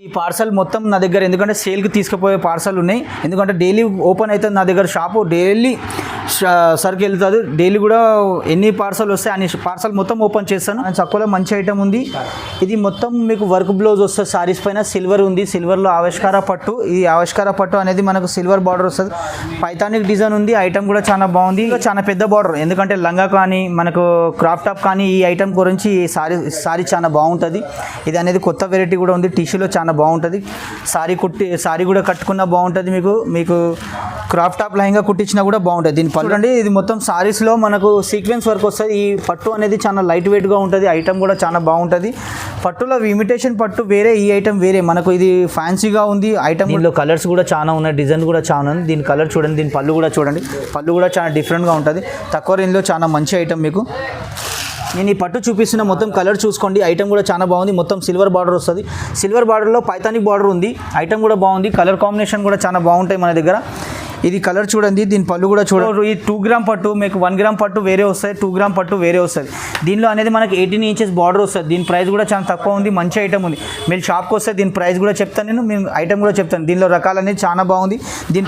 ఈ పార్సల్ మొత్తం నా దగ్గర ఎందుకంటే సేల్కి తీసుకుపోయే పార్సల్ ఉన్నాయి. ఎందుకంటే డైలీ ఓపెన్ అవుతుంది నా దగ్గర షాపు, డైలీ సరికి వెళ్తుంది. డైలీ కూడా ఎన్ని పార్సల్ వస్తాయి అన్ని పార్సల్ మొత్తం ఓపెన్ చేస్తాను. తక్కువలో మంచి ఐటమ్ ఉంది. ఇది మొత్తం మీకు వర్క్ బ్లౌజ్ వస్తుంది. సారీస్ పైన సిల్వర్ ఉంది. సిల్వర్లో ఆవిష్కార పట్టు. ఈ ఆవిష్కార పట్టు అనేది మనకు సిల్వర్ బార్డర్ వస్తుంది. పైథానిక్ డిజైన్ ఉంది. ఐటమ్ కూడా చాలా బాగుంది. చాలా పెద్ద బార్డర్, ఎందుకంటే లంగా కానీ మనకు క్రాప్ టాప్ కానీ ఈ ఐటమ్ గురించి సారీ చాలా బాగుంటుంది. ఇది అనేది కొత్త వెరైటీ కూడా ఉంది. టిష్యూలో చాలా బాగుంటుంది. సారీ కూడా కట్టుకున్నా బాగుంటుంది. మీకు క్రాప్ టాప్ లైన్గా కుట్టించినా కూడా బాగుంటుంది. దీని చూడండి, ఇది మొత్తం సారీస్లో మనకు సీక్వెన్స్ వర్క్ వస్తుంది. ఈ పట్టు అనేది చాలా లైట్ వెయిట్గా ఉంటుంది. ఐటమ్ కూడా చాలా బాగుంటుంది. పట్టులో ఇమిటేషన్ పట్టు వేరే, ఈ ఐటమ్ వేరే. మనకు ఇది ఫ్యాన్సీగా ఉంది ఐటమ్. దీనిలో కలర్స్ కూడా చాలా ఉన్నాయి, డిజైన్ కూడా చాలా ఉంది. దీని కలర్ చూడండి, దీని పళ్ళు కూడా చూడండి. పళ్ళు కూడా చాలా డిఫరెంట్గా ఉంటుంది. తక్కువ రేంజ్లో చాలా మంచి ఐటమ్ మీకు. నేను ఈ పట్టు చూపిస్తున్న మొత్తం కలర్ చూసుకోండి. ఐటమ్ కూడా చాలా బాగుంది. మొత్తం సిల్వర్ బార్డర్ వస్తుంది. సిల్వర్ బార్డర్లో పైథానిక్ బార్డర్ ఉంది. ఐటమ్ కూడా బాగుంది. కలర్ కాంబినేషన్ కూడా చాలా బాగుంటాయి మన దగ్గర. ఇది కలర్ చూడండి, దీని పళ్ళు కూడా చూడండి. ఈ 2 గ్రామ్ పట్టు మీకు 1 గ్రామ్ పట్టు వేరే వస్తుంది, 2 గ్రామ్ పట్టు వేరే వస్తుంది. దీనిలో అనేది మనకి 18 ఇంచెస్ బార్డర్ వస్తుంది. దీని ప్రైస్ కూడా చాలా తక్కువ ఉంది. మంచి ఐటమ్ ఉంది. మీరు షాప్కి వస్తే దీని ప్రైస్ కూడా చెప్తాను, నేను ఐటమ్ కూడా చెప్తాను. దీనిలో రకాలు అనేది చాలా బాగుంది.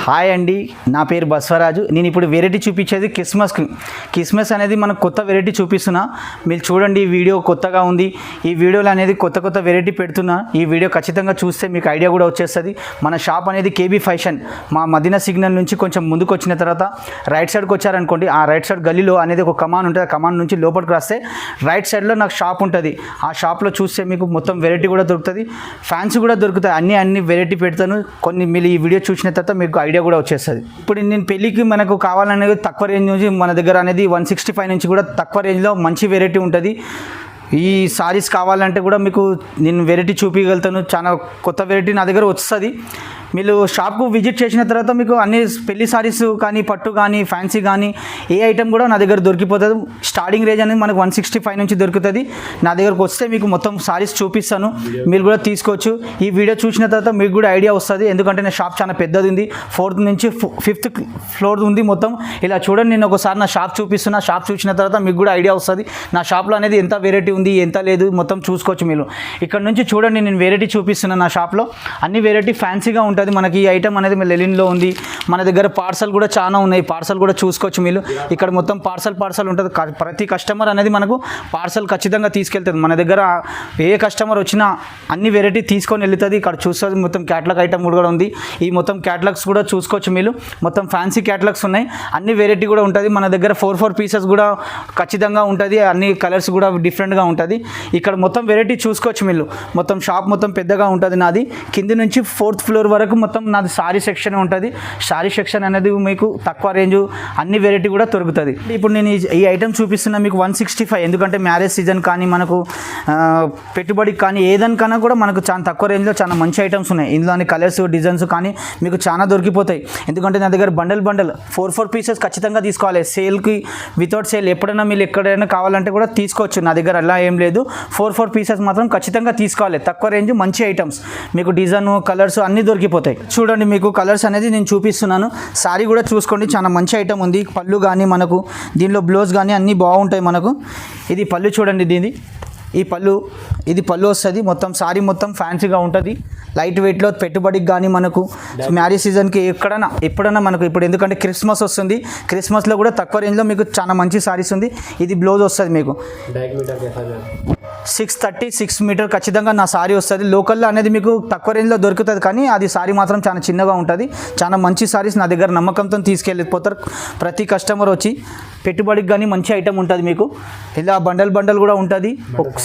హాయ్ అండి, నా పేరు బస్వరాజు. నేను ఇప్పుడు వెరైటీ చూపించేది క్రిస్మస్ అనేది మనకు కొత్త వెరైటీ చూపిస్తున్నా. మీరు చూడండి, ఈ వీడియో కొత్తగా ఉంది. ఈ వీడియోలో అనేది కొత్త వెరైటీ పెడుతున్నా. ఈ వీడియో ఖచ్చితంగా చూస్తే మీకు ఐడియా కూడా వచ్చేస్తుంది. మన షాప్ అనేది కేబీ ఫ్యాషన్, మా మదీనా సిగ్నల్ నుంచి కొంచెం ముందుకు వచ్చిన తర్వాత రైట్ సైడ్కి వచ్చారనుకోండి, ఆ రైట్ సైడ్ గల్లీలో అనేది ఒక కమాన్ ఉంటుంది. ఆ కమాన్ నుంచి లోపలికి రాస్తే రైట్ సైడ్లో నాకు షాప్ ఉంటుంది. ఆ షాప్లో చూస్తే మీకు మొత్తం వెరైటీ కూడా దొరుకుతుంది, ఫ్యాన్సీ కూడా దొరుకుతాయి. అన్ని వెరైటీ పెడతాను. కొన్ని మీరు ఈ వీడియో చూసిన తర్వాత మీకు ఐడియా కూడా వచ్చేస్తుంది. ఇప్పుడు నేను పెళ్ళికి మనకు కావాలనేది తక్కువ రేంజ్ నుంచి మన దగ్గర అనేది 165 నుంచి కూడా తక్కువ రేంజ్లో మంచి వెరైటీ ఉంటుంది. ఈ సారీస్ కావాలంటే కూడా మీకు నేను వెరైటీ చూపించగలుగుతాను. చాలా కొత్త వెరైటీ నా దగ్గర వస్తుంది. మీరు షాప్కు విజిట్ చేసిన తర్వాత మీకు అన్ని పెళ్లి సారీస్ కానీ పట్టు కానీ ఫ్యాన్సీ కానీ ఏ ఐటమ్ కూడా నా దగ్గర దొరికిపోతుంది. స్టార్టింగ్ రేంజ్ అనేది మనకు 165 నుంచి దొరుకుతుంది. నా దగ్గరకు వస్తే మీకు మొత్తం సారీస్ చూపిస్తాను, మీరు కూడా తీసుకోవచ్చు. ఈ వీడియో చూసిన తర్వాత మీకు కూడా ఐడియా వస్తుంది. ఎందుకంటే నా షాప్ చాలా పెద్దది ఉంది. 4th నుంచి 5th ఫ్లోర్ ఉంది మొత్తం. ఇలా చూడండి, నేను ఒకసారి నా షాప్ చూపిస్తున్నా. షాప్ చూసిన తర్వాత మీకు కూడా ఐడియా వస్తుంది. నా షాప్లో అనేది ఎంత వెరైటీ ఉంది, ఎంత లేదు, మొత్తం చూసుకోవచ్చు మీరు. ఇక్కడ నుంచి చూడండి, నేను వెరైటీ చూపిస్తున్నాను. నా షాప్లో అన్ని వెరైటీ ఫ్యాన్సీగా ఉంటుంది. మనకి ఈ ఐటమ్ అనేది లెలిన్లో ఉంది. మన దగ్గర పార్సల్ కూడా చాలా ఉన్నాయి. పార్సల్ కూడా చూసుకోవచ్చు మీరు. ఇక్కడ మొత్తం పార్సల్ ఉంటుంది. ప్రతి కస్టమర్ అనేది మనకు పార్సల్ ఖచ్చితంగా తీసుకెళ్తుంది. మన దగ్గర ఏ కస్టమర్ వచ్చినా అన్ని వెరైటీ తీసుకొని వెళ్తుంది. ఇక్కడ చూస్తుంది మొత్తం క్యాటలాగ్ ఐటమ్ కూడా ఉంది. ఈ మొత్తం క్యాటలాగ్స్ కూడా చూసుకోవచ్చు మీరు. మొత్తం ఫ్యాన్సీ క్యాటలాగ్స్ ఉన్నాయి. అన్ని వెరైటీ కూడా ఉంటుంది. మన దగ్గర 4 పీసెస్ కూడా ఖచ్చితంగా ఉంటుంది. అన్ని కలర్స్ కూడా డిఫరెంట్గా ఉంటుంది. ఇక్కడ మొత్తం వెరైటీ చూసుకోవచ్చు మీరు. మొత్తం షాప్ మొత్తం పెద్దగా ఉంటుంది నాది. కింది నుంచి 4th ఫ్లోర్ వరకు మొత్తం నాది సారీ సెక్షన్ ఉంటుంది. సారీ సెక్షన్ అనేది మీకు తక్కువ రేంజ్ అన్ని వెరైటీ కూడా దొరుకుతుంది. ఇప్పుడు నేను ఈ ఐటమ్ చూపిస్తున్నా మీకు 165. ఎందుకంటే మ్యారేజ్ సీజన్ కానీ మనకు పెట్టుబడికి కానీ ఏదానికన్నా కూడా మనకు చాలా తక్కువ రేంజ్లో చాలా మంచి ఐటమ్స్ ఉన్నాయి. ఇందులోని కలర్స్ డిజైన్స్ కానీ మీకు చాలా దొరికిపోతాయి. ఎందుకంటే నా దగ్గర బండల్ 4 పీసెస్ ఖచ్చితంగా తీసుకోవాలి. సేల్కి వితౌట్ సేల్ ఎప్పుడైనా మీరు ఎక్కడైనా కావాలంటే కూడా తీసుకోవచ్చు. నా దగ్గర అలా ఏం లేదు. 4 పీసెస్ మాత్రం ఖచ్చితంగా తీసుకోవాలి. తక్కువ రేంజ్ మంచి ఐటమ్స్ మీకు డిజైన్ కలర్స్ అన్నీ దొరికిపోతాయి. చూడండి, మీకు కలర్స్ అనేది నేను చూపిస్తున్నాను. సారీ కూడా చూసుకోండి, చాలా మంచి ఐటమ్ ఉంది. పళ్ళు కానీ మనకు దీనిలో బ్లౌజ్ కానీ అన్నీ బాగుంటాయి మనకు. ఇది పళ్ళు చూడండి, ఇది పళ్ళు వస్తుంది. మొత్తం సారీ మొత్తం ఫ్యాన్సీగా ఉంటుంది. లైట్ వెయిట్లో పెట్టుబడికి కానీ మనకు మ్యారేజ్ సీజన్కి ఎప్పుడైనా మనకు ఇప్పుడు ఎందుకంటే క్రిస్మస్ వస్తుంది. క్రిస్మస్లో కూడా తక్కువ రేంజ్లో మీకు చాలా మంచి సారీస్ ఉంది. ఇది బ్లౌజ్ వస్తుంది మీకు 6 మీటర్ ఖచ్చితంగా నా సారీ వస్తుంది. లోకల్లో అనేది మీకు తక్కువ రేంజ్లో దొరుకుతుంది, కానీ అది సారీ మాత్రం చాలా చిన్నగా ఉంటుంది. చాలా మంచి సారీస్ నా దగ్గర నమ్మకంతో తీసుకెళ్ళిపోతారు. ప్రతి కస్టమర్ వచ్చి పెట్టుబడికి కానీ మంచి ఐటమ్ ఉంటుంది మీకు. ఇలా బండల్ కూడా ఉంటుంది.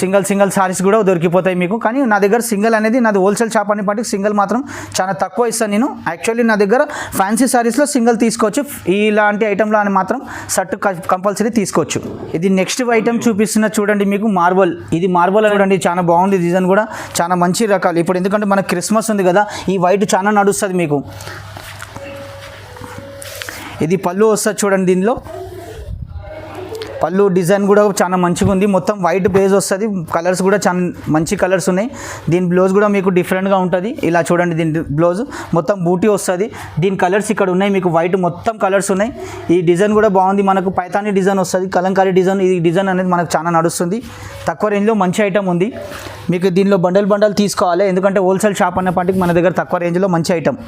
సింగిల్ సారీస్ కూడా దొరికిపోతాయి మీకు. కానీ నా దగ్గర సింగిల్ అనేది నాది హోల్సేల్ షాప్ అని బట్టి సింగిల్ మాత్రం చాలా తక్కువ ఇస్తాను నేను. యాక్చువల్లీ నా దగ్గర ఫ్యాన్సీ సారీస్లో సింగిల్ తీసుకోవచ్చు. ఇలాంటి ఐటమ్లో అని మాత్రం షర్ట్ కంపల్సరీ తీసుకోవచ్చు. ఇది నెక్స్ట్ ఐటమ్ చూపిస్తున్న చూడండి, మీకు ఇది మార్బల్ చూడండి, చాలా బాగుంది. డిజైన్ కూడా చాలా మంచి రకాలు. ఇప్పుడు ఎందుకంటే మనకు క్రిస్మస్ ఉంది కదా, ఈ వైట్ చాలా నడుస్తుంది మీకు. ఇది పళ్ళు వస్తుంది చూడండి. దీనిలో పళ్ళు డిజైన్ కూడా చాలా మంచిగా ఉంది, మొత్తం వైట్ బేస్ వస్తుంది, కలర్స్ కూడా చాలా మంచి కలర్స్ ఉన్నాయి. దీని బ్లౌజ్ కూడా మీకు డిఫరెంట్గా ఉంటుంది. ఇలా చూడండి, దీని బ్లౌజ్ మొత్తం బూటీ వస్తుంది. దీని కలర్స్ ఇక్కడ ఉన్నాయి, మీకు వైట్ మొత్తం కలర్స్ ఉన్నాయి. ఈ డిజైన్ కూడా బాగుంది, మనకు పైతానీ డిజైన్ వస్తుంది, కలంకారీ డిజైన్. ఈ డిజైన్ అనేది మనకు చాలా నడుస్తుంది. తక్కువ రేంజ్లో మంచి ఐటమ్ ఉంది. మీకు దీనిలో బండల్ తీసుకోవాలి, ఎందుకంటే హోల్సేల్ షాప్ అన్నప్పటికీ మన దగ్గర తక్కువ రేంజ్లో మంచి ఐటమ్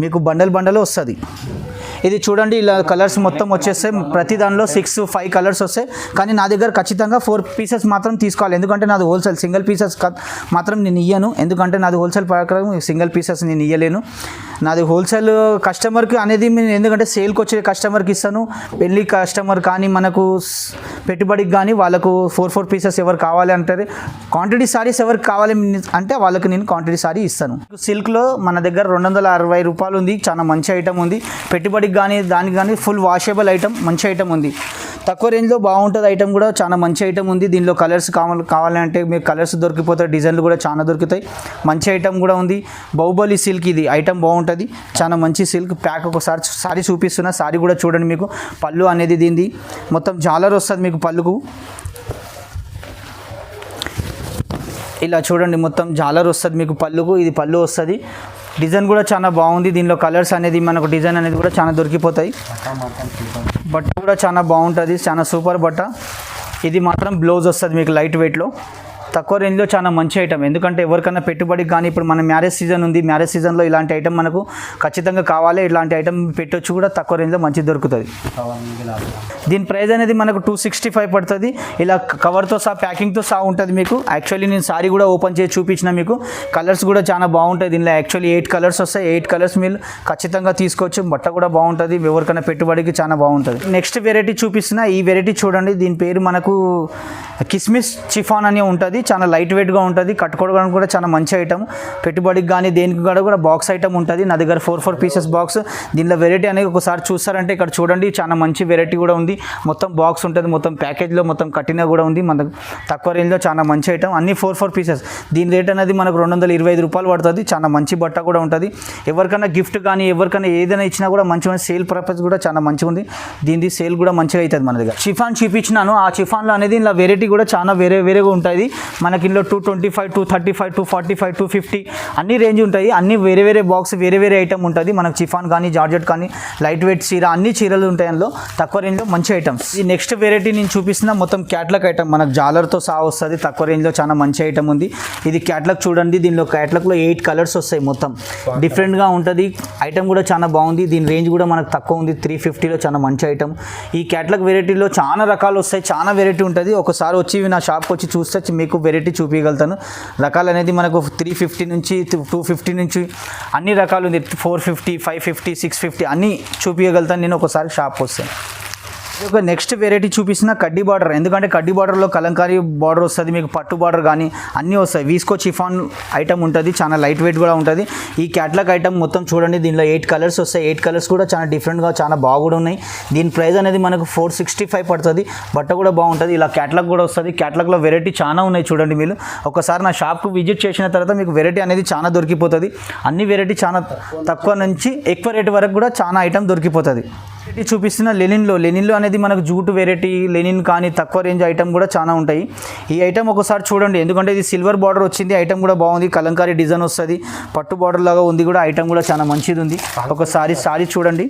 మీకు బండల్ వస్తుంది. ఇది చూడండి, ఇలా కలర్స్ మొత్తం వచ్చేస్తాయి. ప్రతి దానిలో 6-5 కలర్స్ వస్తాయి. కానీ నా దగ్గర ఖచ్చితంగా 4 పీసెస్ మాత్రం తీసుకోవాలి, ఎందుకంటే నాది హోల్సేల్. సింగిల్ పీసెస్ మాత్రం నేను ఇయ్యను, ఎందుకంటే నాది హోల్సేల్ ప్రకారం సింగిల్ పీసెస్ నేను ఇయ్యలేను. నాది హోల్సేల్ కస్టమర్కి అనేది ఎందుకంటే సేల్కి వచ్చే కస్టమర్కి ఇస్తాను. పెళ్ళి కస్టమర్ కానీ మనకు పెట్టుబడికి కానీ వాళ్ళకు 4 పీసెస్ ఎవరు కావాలి అంటారు, క్వాంటిటీ సారీస్ ఎవరికి కావాలి అంటే వాళ్ళకి నేను క్వాంటిటీ సారీ ఇస్తాను. సిల్క్లో మన దగ్గర 260 రూపాయలు ఉంది, చాలా మంచి ఐటమ్ ఉంది. పెట్టుబడికి కానీ దానికి కానీ ఫుల్ వాషబుల్ ఐటమ్, మంచి ఐటమ్ ఉంది. తక్కువ రేంజ్లో బాగుంటుంది ఐటమ్ కూడా, చాలా మంచి ఐటమ్ ఉంది. దీనిలో కలర్స్ కావాలంటే మీకు కలర్స్ దొరికిపోతాయి, డిజైన్లు కూడా చాలా దొరుకుతాయి. మంచి ఐటమ్ కూడా ఉంది. బాహుబలి సిల్క్ ఇది ఐటమ్ బాగుంటుంది, చాలా మంచి సిల్క్ ప్యాక్. ఒకసారి సారీ చూపిస్తున్నా, సారీ కూడా చూడండి. మీకు పళ్ళు అనేది దీనిది మొత్తం జాలర్ వస్తుంది మీకు పళ్ళుకు. ఇలా చూడండి, మొత్తం జాలర్ వస్తుంది మీకు పళ్ళుకు. ఇది పళ్ళు వస్తుంది. డిజైన్ కూడా చాలా బాగుంది. దీనిలో కలర్స్ అనేది మనకు డిజైన్ అనేది కూడా చాలా దొరికిపోతాయి. బట్ట కూడా చాలా బాగుంటుంది, చాలా సూపర్ బట్ట. ఇది మాత్రం బ్లౌజ్ వస్తుంది మీకు లైట్ వెయిట్లో. తక్కువ రేంజ్లో చాలా మంచి ఐటమ్, ఎందుకంటే ఎవరికైనా పెట్టుబడికి కానీ ఇప్పుడు మన మ్యారేజ్ సీజన్ ఉంది, మ్యారేజ్ సీజన్లో ఇలాంటి ఐటమ్ మనకు ఖచ్చితంగా కావాలి. ఇలాంటి ఐటమ్ పెట్టొచ్చు కూడా తక్కువ రేంజ్లో మంచి దొరుకుతుంది. దీని ప్రైస్ అనేది మనకు 265 పడుతుంది. ఇలా కవర్తో సహా ప్యాకింగ్తో సహా ఉంటుంది మీకు. యాక్చువల్లీ నేను సారీ కూడా ఓపెన్ చేసి చూపించిన మీకు. కలర్స్ కూడా చాలా బాగుంటాయి. దీనిలో యాక్చువల్లీ 8 కలర్స్ వస్తాయి. 8 కలర్స్ మీరు ఖచ్చితంగా తీసుకోవచ్చు. బట్ట కూడా బాగుంటుంది, ఎవరికైనా పెట్టుబడికి చాలా బాగుంటుంది. నెక్స్ట్ వెరైటీ చూపిస్తున్నా, ఈ వెరైటీ చూడండి. దీని పేరు మనకు కిస్మిస్ చిఫాన్ అని ఉంటుంది. చాలా లైట్ వెయిట్గా ఉంటుంది, కట్టుకోవడానికి కూడా చాలా మంచి ఐటమ్. పెట్టుబడికి కానీ దేనికి కూడా బాక్స్ ఐటమ్ ఉంటుంది. నా దగ్గర 4 పీసెస్ బాక్స్. దీనిలో వెరైటీ అనేది ఒకసారి చూస్తారంటే ఇక్కడ చూడండి, చాలా మంచి వెరైటీ కూడా ఉంది. మొత్తం బాక్స్ ఉంటుంది, మొత్తం ప్యాకేజ్లో మొత్తం కట్టిన కూడా ఉంది. మనకు తక్కువ రేంజ్లో చాలా మంచి ఐటమ్, అన్ని 4 పీసెస్. దీని రేట్ అనేది మనకు 225 రూపాయలు పడుతుంది. చాలా మంచి బట్ట కూడా ఉంటుంది. ఎవరికైనా గిఫ్ట్ కానీ ఎవరికైనా ఏదైనా ఇచ్చినా కూడా మంచిగా సేల్ పర్పస్ కూడా చాలా మంచిగా ఉంది. దీనిది సేల్ కూడా మంచిగా అవుతుంది మన దగ్గర. చిఫాన్ చూపించినాను, ఆ చిఫాన్లో అనేది ఇలా వెరైటీ కూడా చాలా వేరేగా ఉంటుంది. మనకి ఇందులో 225, 235, 245, 250 అన్ని రేంజ్ ఉంటాయి. అన్ని వేరే బాక్స్ వేరే ఐటమ్ ఉంటుంది. మనకు చిఫాన్ కానీ జార్జెట్ కానీ లైట్ వెయిట్ చీర అన్ని చీరలు ఉంటాయి అందులో. తక్కువ రేంజ్లో మంచి ఐటమ్స్. ఈ నెక్స్ట్ వెరైటీ నేను చూపిస్తున్నా మొత్తం క్యాట్లాగ్ ఐటమ్, మనకు జాలర్తో సహా వస్తుంది. తక్కువ రేంజ్లో చాలా మంచి ఐటమ్ ఉంది. ఇది క్యాట్లాగ్ చూడండి. దీనిలో క్యాట్లాగ్లో 8 కలర్స్ వస్తాయి. మొత్తం డిఫరెంట్గా ఉంటుంది. ఐటమ్ కూడా చాలా బాగుంది. దీని రేంజ్ కూడా మనకు తక్కువ ఉంది, 350లో చాలా మంచి ఐటమ్. ఈ క్యాట్లాగ్ వెరైటీలో చాలా రకాలు వస్తాయి, చాలా వెరైటీ ఉంటుంది. ఒకసారి వచ్చి నా షాప్కి వచ్చి చూస్తే మీకు వెరైటీ చూపించగలుగుతాను. రకాలు అనేది మనకు 350 నుంచి 250 నుంచి అన్ని రకాలు ఉంది. 450, 550, 650 అన్నీ చూపించగలుగుతాను నేను ఒకసారి షాప్కి వస్తాను. ఒక నెక్స్ట్ వెరైటీ చూపిస్తున్న కడ్డీ బార్డర్, ఎందుకంటే కడ్డీ బార్డర్లో కలంకారీ బార్డర్ వస్తుంది, మీకు పట్టు బార్డర్ కానీ అన్నీ వస్తాయి. వీస్కో చిఫాన్ ఐటమ్ ఉంటుంది, చాలా లైట్ వెయిట్ కూడా ఉంటుంది. ఈ క్యాట్లాగ్ ఐటమ్ మొత్తం చూడండి. దీనిలో 8 కలర్స్ వస్తాయి. 8 కలర్స్ కూడా చాలా డిఫరెంట్గా చాలా బాగా ఉన్నాయి. దీని ప్రైస్ అనేది మనకు 465 పడుతుంది. బట్ట కూడా బాగుంటుంది. ఇలా క్యాట్లాగ్ కూడా వస్తుంది. క్యాట్లాగ్లో వెరైటీ చాలా ఉన్నాయి చూడండి. మీరు ఒకసారి నా షాప్కు విజిట్ చేసిన తర్వాత మీకు వెరైటీ అనేది చాలా దొరికిపోతుంది. అన్ని వెరైటీ చాలా తక్కువ నుంచి ఎక్కువ రేటు వరకు కూడా చాలా ఐటమ్ దొరికిపోతుంది. వెరైటీ చూపిస్తున్న లెనిన్లో అనేది మనకు జూటు వెరైటీ, లెనిన్ కానీ తక్కువ రేంజ్ ఐటమ్ కూడా చాలా ఉంటాయి. ఈ ఐటమ్ ఒకసారి చూడండి, ఎందుకంటే ఇది సిల్వర్ బార్డర్ వచ్చింది. ఐటమ్ కూడా బాగుంది, కలంకారీ డిజైన్ వస్తుంది, పట్టు బార్డర్ లాగా ఉంది కూడా. ఐటమ్ కూడా చాలా మంచిది ఉంది. ఒకసారి సారీ చూడండి.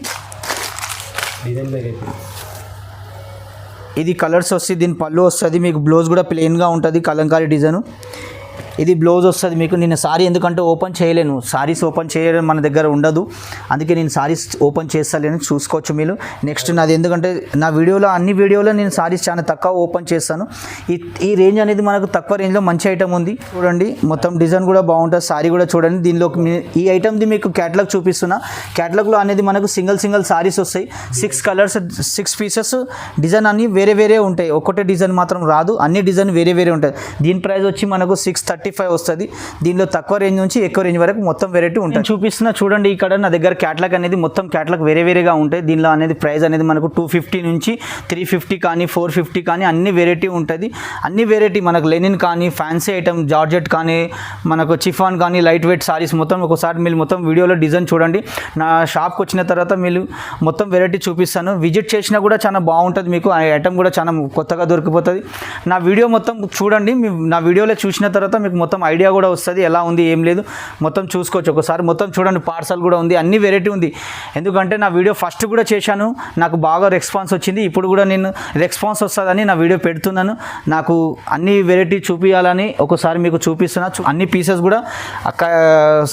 ఇది కలర్స్ వస్తుంది, దీని పళ్ళు వస్తుంది, మీకు బ్లౌజ్ కూడా ప్లెయిన్గా ఉంటుంది, కలంకారీ డిజైన్. ఇది బ్లౌజ్ వస్తుంది మీకు. నేను సారీ ఎందుకంటే ఓపెన్ చేయలేను, సారీస్ ఓపెన్ చేయడం మన దగ్గర ఉండదు, అందుకే నేను సారీస్ ఓపెన్ చేస్తాను, చూసుకోవచ్చు మీరు. నెక్స్ట్ నాది ఎందుకంటే నా అన్ని వీడియోలో నేను సారీస్ చాలా తక్కువ ఓపెన్ చేస్తాను. ఈ రేంజ్ అనేది మనకు తక్కువ రేంజ్లో మంచి ఐటమ్ ఉంది చూడండి. మొత్తం డిజైన్ కూడా బాగుంటుంది. సారీ కూడా చూడండి. దీనిలో ఈ ఐటమ్ది మీకు క్యాటలాగ్ చూపిస్తున్నా. క్యాటలాగ్లో అనేది మనకు సింగిల్ సారీస్ వస్తాయి. 6 కలర్స్, 6 పీసెస్. డిజైన్ అన్ని వేరే ఉంటాయి, ఒక్కటే డిజైన్ మాత్రం రాదు, అన్ని డిజైన్ వేరే ఉంటాయి. దీని ప్రైస్ వచ్చి మనకు 635 35 వస్తుంది. దీనిలో తక్కువ రేంజ్ నుంచి ఎక్కువ రేంజ్ వరకు మొత్తం వెరైటీ ఉంటుంది. చూపిస్తున్నా చూడండి, ఇక్కడ నా దగ్గర క్యాటలాగ్ అనేది మొత్తం క్యాటలాగ్ వేరేగా ఉంటాయి. దీనిలో అనేది ప్రైస్ అనేది మనకు 250 నుంచి 350 కానీ 450 కానీ అన్ని వెరైటీ ఉంటుంది. అన్ని వెరైటీ మనకు లెనిన్ కానీ ఫ్యాన్సీ ఐటమ్ జార్జెట్ కానీ మనకు చిఫాన్ కానీ లైట్ వెయిట్ సారీస్ మొత్తం ఒకసారి మీరు మొత్తం వీడియోలో డిజైన్ చూడండి. నా షాప్కి వచ్చిన తర్వాత మీరు మొత్తం వెరైటీ చూపిస్తాను. విజిట్ చేసినా కూడా చాలా బాగుంటుంది. మీకు ఆ ఐటమ్ కూడా చాలా కొత్తగా దొరికిపోతుంది. నా వీడియో మొత్తం చూడండి. నా వీడియోలో చూసిన తర్వాత మీకు మొత్తం ఐడియా కూడా వస్తుంది ఎలా ఉంది ఏం లేదు మొత్తం చూసుకోవచ్చు. ఒకసారి మొత్తం చూడండి. పార్సల్ కూడా ఉంది, అన్ని వెరైటీ ఉంది. ఎందుకంటే నా వీడియో ఫస్ట్ కూడా చేశాను, నాకు బాగా రెస్పాన్స్ వచ్చింది. ఇప్పుడు కూడా నేను రెస్పాన్స్ వస్తుందని నా వీడియో పెడుతున్నాను. నాకు అన్ని వెరైటీ చూపించాలని ఒకసారి మీకు చూపిస్తున్నా. అన్ని పీసెస్ కూడా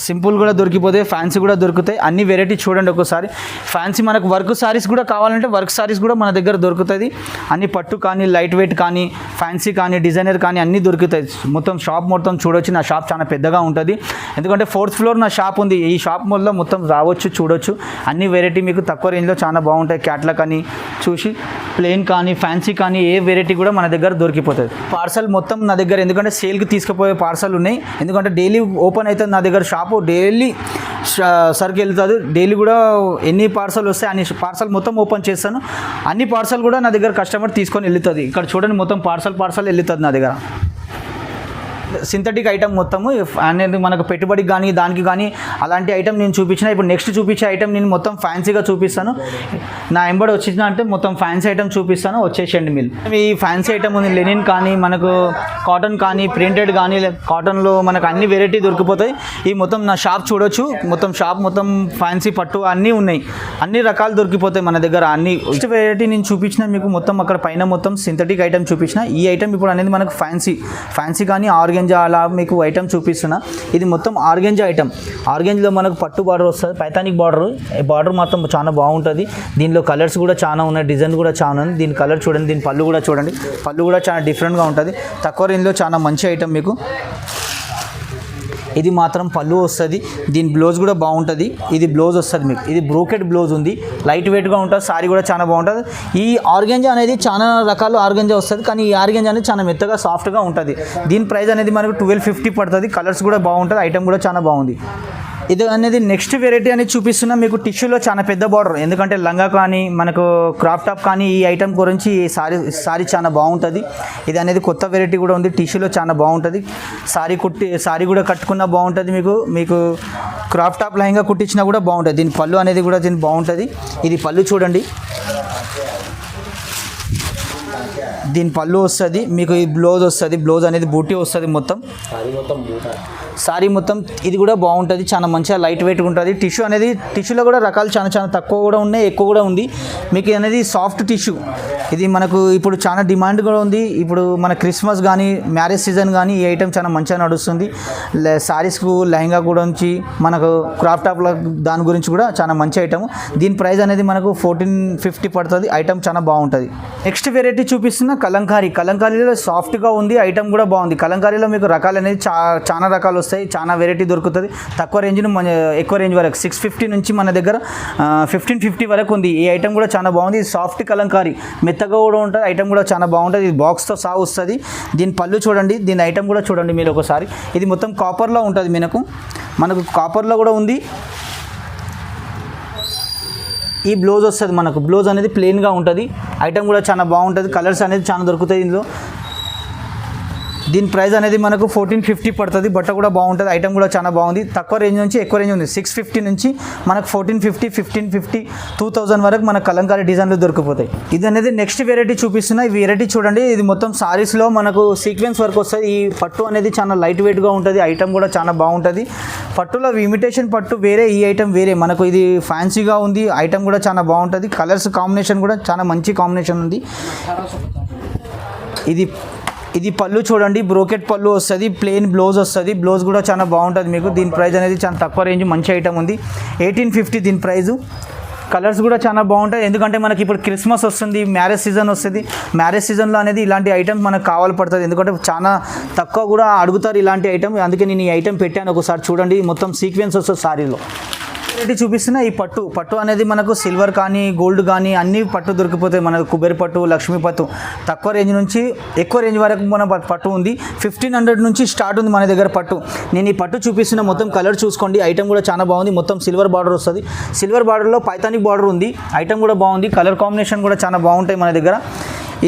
సింపుల్ కూడా దొరికిపోతాయి, ఫ్యాన్సీ కూడా దొరుకుతాయి. అన్ని వెరైటీ చూడండి ఒకసారి. ఫ్యాన్సీ మనకు వర్క్ సారీస్ కూడా కావాలంటే వర్క్ సారీస్ కూడా మన దగ్గర దొరుకుతుంది. అన్ని పట్టు కానీ లైట్ వెయిట్ కానీ ఫ్యాన్సీ కానీ డిజైనర్ కానీ అన్నీ దొరుకుతాయి. మొత్తం షాప్ మొత్తం చూడొచ్చు. నా షాప్ చాలా పెద్దగా ఉంటుంది. ఎందుకంటే 4th ఫ్లోర్ నా షాప్ ఉంది. ఈ షాప్ మొదలు మొత్తం రావచ్చు, చూడొచ్చు. అన్ని వెరైటీ మీకు తక్కువ రేంజ్లో చాలా బాగుంటాయి. క్యాట్లాగ్ అని చూసి ప్లెయిన్ కానీ ఫ్యాన్సీ కానీ ఏ వెరైటీ కూడా మన దగ్గర దొరికిపోతుంది. పార్సల్ మొత్తం నా దగ్గర ఎందుకంటే సేల్కి తీసుకుపోయే పార్సల్ ఉన్నాయి. ఎందుకంటే డైలీ ఓపెన్ అవుతుంది నా దగ్గర షాపు. డైలీ సరుకు వెళ్తుంది. డైలీ కూడా ఎన్ని పార్సల్ వస్తాయి అన్ని పార్సల్ మొత్తం ఓపెన్ చేస్తాను. అన్ని పార్సల్ కూడా నా దగ్గర కస్టమర్ తీసుకొని వెళ్తుంది. ఇక్కడ చూడండి మొత్తం పార్సల్ వెళ్తుంది నా దగ్గర. సింథటిక్ ఐటమ్ మొత్తము అనేది మనకు పెట్టుబడికి కానీ దానికి కానీ అలాంటి ఐటమ్ నేను చూపించిన. ఇప్పుడు నెక్స్ట్ చూపించే ఐటమ్ నేను మొత్తం ఫ్యాన్సీగా చూపిస్తాను. నా ఎంబడి వచ్చిన అంటే మొత్తం ఫ్యాన్సీ ఐటమ్ చూపిస్తాను. వచ్చేసేయండి మీరు. ఈ ఫ్యాన్సీ ఐటమ్ ఉంది. లెనిన్ కానీ మనకు కాటన్ కానీ ప్రింటెడ్ కానీ కాటన్లో మనకు అన్ని వెరైటీ దొరికిపోతాయి. ఈ మొత్తం నా షాప్ చూడొచ్చు. మొత్తం షాప్ మొత్తం ఫ్యాన్సీ పట్టు అన్నీ ఉన్నాయి. అన్ని రకాలు దొరికిపోతాయి మన దగ్గర. అన్ని వెరైటీ నేను చూపించిన మీకు మొత్తం అక్కడ పైన మొత్తం సింథటిక్ ఐటమ్ చూపించిన. ఈ ఐటమ్ ఇప్పుడు అనేది మనకు ఫ్యాన్సీ కానీ ఆర్గెంజా అలా మీకు ఐటమ్ చూపిస్తున్నా. ఇది మొత్తం ఆర్గెంజా ఐటమ్. ఆర్గెంజ్లో మనకు పట్టు బార్డర్ వస్తుంది, పైతానిక్ బార్డర్ మాత్రం చాలా బాగుంటుంది. దీనిలో కలర్స్ కూడా చాలా ఉన్నాయి, డిజైన్ కూడా చాలా ఉంది. దీని కలర్ చూడండి, దీని పళ్ళు కూడా చూడండి. పళ్ళు కూడా చాలా డిఫరెంట్గా ఉంటుంది. తక్కువ రేంజ్లో చాలా మంచి ఐటమ్ మీకు. ఇది మాత్రం పళ్ళు వస్తుంది. దీని బ్లౌజ్ కూడా బాగుంటుంది. ఇది బ్లౌజ్ వస్తుంది మీకు. ఇది బ్రోకెట్ బ్లౌజ్ ఉంది. లైట్ వెయిట్గా ఉంటుంది. సారీ కూడా చాలా బాగుంటుంది. ఈ ఆర్గెంజా అనేది చాలా రకాలు ఆర్గెంజా వస్తుంది. కానీ ఈ ఆర్గెంజా అనేది చాలా మెత్తగా సాఫ్ట్గా ఉంటుంది. దీని ప్రైస్ అనేది మనకు 1250 పడుతుంది. కలర్స్ కూడా బాగుంటుంది. ఐటమ్ కూడా చాలా బాగుంది. ఇది అనేది నెక్స్ట్ వెరైటీ అనేది చూపిస్తున్నా మీకు. టిష్యూలో చాలా పెద్ద బార్డర్. ఎందుకంటే లంగా కానీ మనకు క్రాప్ టాప్ కానీ ఈ ఐటమ్ గురించి సారీ చాలా బాగుంటుంది. ఇది అనేది కొత్త వెరైటీ కూడా ఉంది. టిష్యూలో చాలా బాగుంటుంది. సారీ కూడా కట్టుకున్నా బాగుంటుంది. మీకు క్రాప్ టాప్ లెహంగా కుట్టించినా కూడా బాగుంటుంది. దీని పళ్ళు అనేది కూడా దీని బాగుంటుంది. ఇది పళ్ళు చూడండి. దీని పళ్ళు వస్తుంది మీకు. ఈ బ్లౌజ్ వస్తుంది. బ్లౌజ్ అనేది బూటీ వస్తుంది. మొత్తం సారీ మొత్తం ఇది కూడా బాగుంటుంది. చాలా మంచిగా లైట్ వెయిట్గా ఉంటుంది. టిష్యూలో కూడా రకాలు చాలా తక్కువ కూడా ఉన్నాయి, ఎక్కువ కూడా ఉంది. మీకు అనేది సాఫ్ట్ టిష్యూ. ఇది మనకు ఇప్పుడు చాలా డిమాండ్ కూడా ఉంది. ఇప్పుడు మన క్రిస్మస్ కానీ మ్యారేజ్ సీజన్ కానీ ఈ ఐటమ్ చాలా మంచిగా నడుస్తుంది. సారీస్కు లెహంగా గురించి మనకు క్రాప్ టాప్ల దాని గురించి కూడా చాలా మంచి ఐటమ్. దీని ప్రైస్ అనేది మనకు 1450 పడుతుంది. ఐటమ్ చాలా బాగుంటుంది. నెక్స్ట్ వెరైటీ చూపిస్తున్న కలంకారీలో సాఫ్ట్గా ఉంది. ఐటమ్ కూడా బాగుంది. కలంకారీలో మీకు రకాలు అనేది చాలా రకాలు వస్తాయి. చాలా వెరైటీ దొరుకుతుంది. తక్కువ రేంజ్ ఎక్కువ రేంజ్ వరకు 650 నుంచి మన దగ్గర 1550 వరకు ఉంది. ఈ ఐటమ్ కూడా చాలా బాగుంది. సాఫ్ట్ కలంకారీ మెత్తగా కూడా ఉంటుంది. ఐటమ్ కూడా చాలా బాగుంటుంది. ఇది బాక్స్తో సహా వస్తుంది. దీని పళ్ళు చూడండి. దీని ఐటమ్ కూడా చూడండి మీరు ఒకసారి. ఇది మొత్తం కాపర్లో ఉంటుంది. మనకు కాపర్లో కూడా ఉంది. ఈ బ్లౌజ్ వస్తుంది. మనకు బ్లౌజ్ అనేది ప్లెయిన్గా ఉంటుంది. ఐటమ్ కూడా చాలా బాగుంటుంది. కలర్స్ అనేది చాలా దొరుకుతాయి ఇందులో. దీని ప్రైస్ అనేది మనకు 1450 పడుతుంది. బట్ట కూడా బాగుంటుంది. ఐటమ్ కూడా చాలా బాగుంది. తక్కువ రేంజ్ నుంచి ఎక్కువ రేంజ్ ఉంది. 650 నుంచి మనకు 1450, 1550, 2000 వరకు మన కలంకారీ డిజైన్లు దొరికిపోతాయి. ఇది అనేది నెక్స్ట్ వెరైటీ చూపిస్తున్నా. ఈ వెరైటీ చూడండి. ఇది మొత్తం సారీస్లో మనకు సీక్వెన్స్ వర్క్ వస్తుంది. ఈ పట్టు అనేది చాలా లైట్ వెయిట్గా ఉంటుంది. ఐటమ్ కూడా చాలా బాగుంటుంది. పట్టులో ఇమిటేషన్ పట్టు వేరే, ఈ ఐటమ్ వేరే. మనకు ఇది ఫ్యాన్సీగా ఉంది. ఐటమ్ కూడా చాలా బాగుంటుంది. కలర్స్ కాంబినేషన్ కూడా చాలా మంచి కాంబినేషన్ ఉంది. ఇది పళ్ళు చూడండి. బ్రోకెట్ పళ్ళు వస్తుంది. ప్లెయిన్ బ్లౌజ్ వస్తుంది. బ్లౌజ్ కూడా చాలా బాగుంటుంది మీకు. దీని ప్రైస్ అనేది చాలా తక్కువ రేంజ్ మంచి ఐటమ్ ఉంది. 1850 దీని ప్రైజు. కలర్స్ కూడా చాలా బాగుంటాయి. ఎందుకంటే మనకి ఇప్పుడు క్రిస్మస్ వస్తుంది, మ్యారేజ్ సీజన్ వస్తుంది. మ్యారేజ్ సీజన్లో అనేది ఇలాంటి ఐటమ్ మనకు కావాలి పడుతుంది. ఎందుకంటే చాలా తక్కువ కూడా అడుగుతారు ఇలాంటి ఐటమ్. అందుకే నేను ఈ ఐటమ్ పెట్టాను. ఒకసారి చూడండి. మొత్తం సీక్వెన్స్ వస్తుంది సారీలో. వెరైటీ చూపిస్తున్నా ఈ పట్టు అనేది మనకు సిల్వర్ కానీ గోల్డ్ కానీ అన్ని పట్టు దొరికిపోతాయి. మనకు కుబేర్ పట్టు, లక్ష్మీ పట్టు తక్కువ రేంజ్ నుంచి ఎక్కువ రేంజ్ వరకు మన పట్టు ఉంది. 1500 నుంచి స్టార్ట్ ఉంది మన దగ్గర పట్టు. నేను ఈ పట్టు చూపిస్తున్న మొత్తం కలర్ చూసుకోండి. ఐటమ్ కూడా చాలా బాగుంది. మొత్తం సిల్వర్ బార్డర్ వస్తుంది. సిల్వర్ బార్డర్లో పైతానిక్ బార్డర్ ఉంది. ఐటమ్ కూడా బాగుంది. కలర్ కాంబినేషన్ కూడా చాలా బాగుంటాయి మన దగ్గర.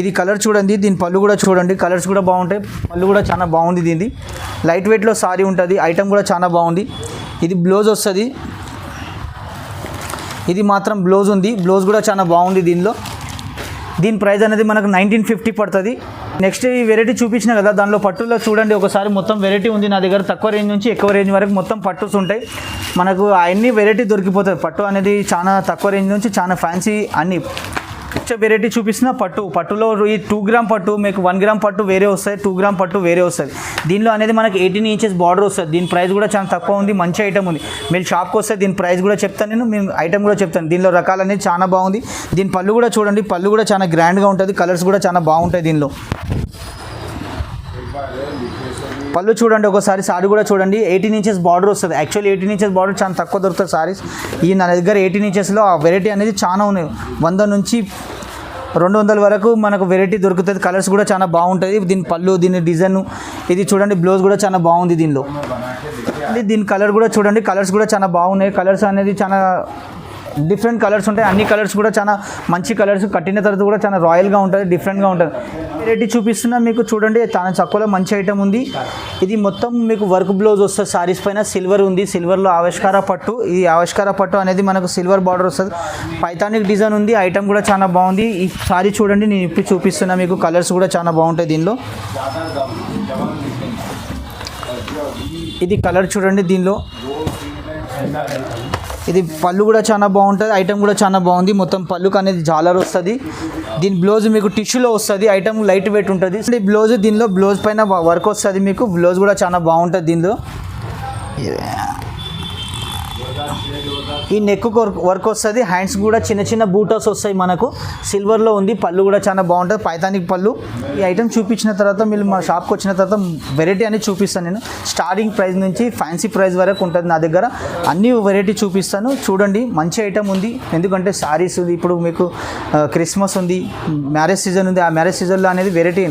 ఇది కలర్ చూడండి, దీని పళ్ళు కూడా చూడండి, కలర్స్ కూడా బాగుంటాయి. పళ్ళు కూడా చాలా బాగుంది. దీనిది లైట్ వెయిట్లో సారీ ఉంటుంది. ఐటమ్ కూడా చాలా బాగుంది. ఇది బ్లౌజ్ వస్తుంది. ఇది మాత్రం బ్లౌజ్ ఉంది. బ్లౌజ్ కూడా చాలా బాగుంది. దీని ప్రైస్ అనేది మనకు 1950 పడుతుంది. నెక్స్ట్ ఈ వెరైటీ చూపించిన కదా, దానిలో పట్టులో చూడండి ఒకసారి. మొత్తం వెరైటీ ఉంది నా దగ్గర. తక్కువ రేంజ్ నుంచి ఎక్కువ రేంజ్ వరకు మొత్తం పట్టుస్ ఉంటాయి మనకు. అన్ని వెరైటీ దొరికిపోతుంది. పట్టు అనేది చాలా తక్కువ రేంజ్ నుంచి చాలా ఫ్యాన్సీ అన్ని వెరైటీ చూపిస్తున్న పట్టులో ఈ 2 గ్రామ్ పట్టు మీకు 1 గ్రామ్ పట్టు వేరే వస్తుంది, 2 గ్రామ్ పట్టు వేరే వస్తుంది. దీనిలో అనేది మనకి 18 ఇంచెస్ బార్డర్ వస్తుంది. దీని ప్రైస్ కూడా చాలా తక్కువ ఉంది. మంచి ఐటమ్ ఉంది. మీరు షాప్కి వస్తే దీని ప్రైస్ కూడా చెప్తాను నేను, మేము ఐటమ్ కూడా చెప్తాను. దీనిలో రకాలు అనేది చాలా బాగుంది. దీని పళ్ళు కూడా చూడండి, పళ్ళు కూడా చాలా గ్రాండ్గా ఉంటుంది. కలర్స్ కూడా చాలా బాగుంటాయి. దీనిలో పళ్ళు చూడండి ఒకసారి. సారీ కూడా చూడండి, 18 ఇంచెస్ బార్డర్ వస్తుంది. యాక్చువల్లీ 18 ఇంచెస్ బార్డర్ చాలా తక్కువ దొరుకుతుంది సారీస్. ఈ నా దగ్గర 18 ఇంచెస్లో ఆ వెరైటీ అనేది చాలా ఉన్నాయి. 100 నుంచి 200 వరకు మనకు వెరైటీ దొరుకుతుంది. కలర్స్ కూడా చాలా బాగుంటుంది. దీని పళ్ళు, దీని డిజైన్ ఇది చూడండి. బ్లౌజ్ కూడా చాలా బాగుంది. దీని కలర్ కూడా చూడండి, కలర్స్ కూడా చాలా బాగున్నాయి. కలర్స్ అనేది చాలా డిఫరెంట్ కలర్స్ ఉంటాయి. అన్ని కలర్స్ కూడా చాలా మంచి కలర్స్. కట్టిన తర్వాత కూడా చాలా రాయల్గా ఉంటుంది, డిఫరెంట్గా ఉంటుంది. వెరైటీ చూపిస్తున్నా మీకు చూడండి. చాలా తక్కువలో మంచి ఐటమ్ ఉంది. ఇది మొత్తం మీకు వర్క్ బ్లౌజ్ వస్తుంది. సారీస్ పైన సిల్వర్ ఉంది. సిల్వర్లో ఆవిష్కార పట్టు. ఈ ఆవిష్కార పట్టు అనేది మనకు సిల్వర్ బార్డర్ వస్తుంది. పైతానిక్ డిజైన్ ఉంది. ఐటమ్ కూడా చాలా బాగుంది. ఈ సారీ చూడండి, నేను ఇప్పుడు చూపిస్తున్నా మీకు. కలర్స్ కూడా చాలా బాగుంటాయి దీనిలో. ఇది కలర్ చూడండి. దీనిలో ఇది పళ్ళు కూడా చాలా బాగుంటుంది. ఐటమ్ కూడా చాలా బాగుంది. మొత్తం పళ్ళుకి అనేది జాలర్ వస్తుంది. దీని బ్లౌజ్ మీకు టిష్యూలో వస్తుంది. ఐటమ్ లైట్ వెయిట్ ఉంటుంది. బ్లౌజ్ దీనిలో బ్లౌజ్ పైన వర్క్ వస్తుంది మీకు. బ్లౌజ్ కూడా చాలా బాగుంటుంది. దీనిలో ఈ నెక్ వర్క్ వస్తుంది. హ్యాండ్స్ కూడా చిన్న చిన్న బూటాస్ వస్తాయి మనకు. సిల్వర్లో ఉంది. పళ్ళు కూడా చాలా బాగుంటుంది. పైతానిక్ పళ్ళు. ఈ ఐటమ్ చూపించిన తర్వాత మీరు మా షాప్కి వచ్చిన తర్వాత వెరైటీ అనేది చూపిస్తాను నేను. స్టార్టింగ్ ప్రైస్ నుంచి ఫ్యాన్సీ ప్రైస్ వరకు ఉంటుంది నా దగ్గర. అన్ని వెరైటీ చూపిస్తాను. చూడండి, మంచి ఐటమ్ ఉంది. ఎందుకంటే సారీస్ ఉంది. ఇప్పుడు మీకు క్రిస్మస్ ఉంది, మ్యారేజ్ సీజన్ ఉంది. ఆ మ్యారేజ్ సీజన్లో అనేది వెరైటీ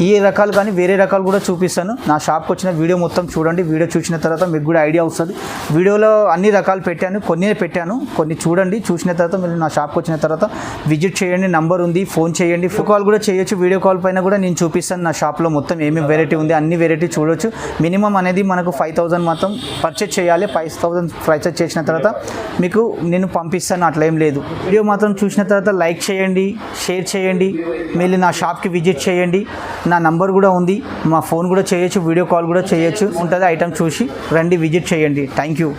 ఈ రకాలు కానీ వేరే రకాలు కూడా చూపిస్తాను. నా షాప్కి వచ్చిన వీడియో మొత్తం చూడండి. వీడియో చూసిన తర్వాత మీకు కూడా ఐడియా వస్తుంది. వీడియోలో అన్ని రకాలు పెట్టాను, కొన్ని చూడండి. చూసిన తర్వాత మీరు నా షాప్కి వచ్చిన తర్వాత విజిట్ చేయండి. నంబర్ ఉంది, ఫోన్ చేయండి. ఫోన్ కాల్ కూడా చేయొచ్చు. వీడియో కాల్ పైన కూడా నేను చూపిస్తాను. నా షాప్లో మొత్తం ఏమేమి వెరైటీ ఉంది అన్ని వెరైటీ చూడొచ్చు. మినిమం అనేది మనకు 5000 మాత్రం పర్చేజ్ చేయాలి. 5000 పర్చేజ్ చేసిన తర్వాత మీకు నేను పంపిస్తాను. అట్లా ఏం లేదు. వీడియో మాత్రం చూసిన తర్వాత లైక్ చేయండి, షేర్ చేయండి. మళ్ళీ నా షాప్కి విజిట్ చేయండి. నా నంబర్ కూడా ఉంది. మా ఫోన్ కూడా చేయొచ్చు, వీడియో కాల్ కూడా చేయొచ్చు ఉంటుంది. ఐటమ్ చూసి రండి, విజిట్ చేయండి. Thank you.